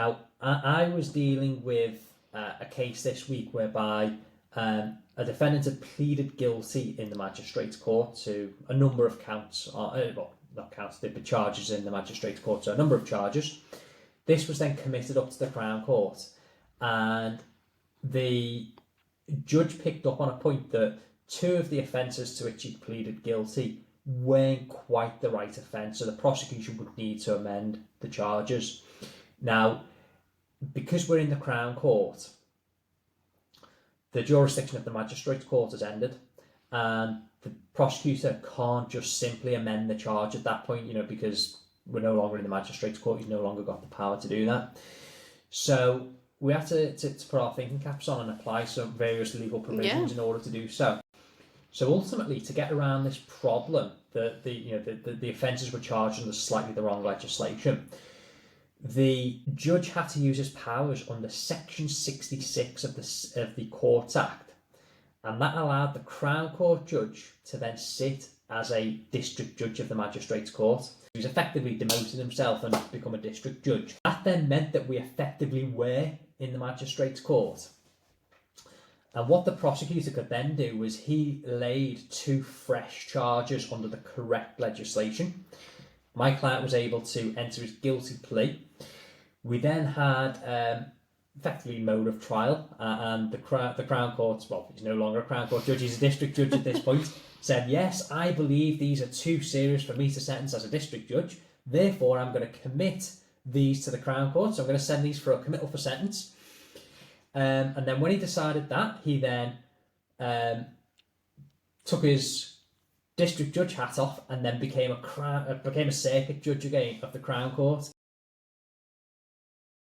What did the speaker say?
Now, I was dealing with a case this week whereby a defendant had pleaded guilty in the Magistrates Court to a number of counts, well, not counts, there'd be charges in the Magistrates Court, so a number of charges. This was then committed up to the Crown Court, and the judge picked up on a point that two of the offences to which he pleaded guilty weren't quite the right offence, so the prosecution would need to amend the charges. Now, because we're in the Crown Court, the jurisdiction of the Magistrates Court has ended, and the prosecutor can't just simply amend the charge at that point, because we're no longer in the Magistrates Court. He's no longer got the power to do that. So we have to put our thinking caps on and apply some various legal provisions in order to do so. So ultimately, to get around this problem, that the offences were charged under slightly the wrong legislation, the judge had to use his powers under Section 66 of the Courts Act, and that allowed the Crown Court judge to then sit as a district judge of the Magistrates Court. He was effectively demoted himself and become a district judge. That then meant that we effectively were in the Magistrates Court. And what the prosecutor could then do was he laid two fresh charges under the correct legislation. My client was able to enter his guilty plea. We then had effectively mode of trial, and the Crown Court, well, he's no longer a Crown Court judge, he's a district judge at this point, said, yes, I believe these are too serious for me to sentence as a district judge, therefore I'm going to commit these to the Crown Court, so I'm going to send these for a committal for sentence. And then when he decided that, he then took his district judge hat off and then became a circuit judge again of the Crown Court.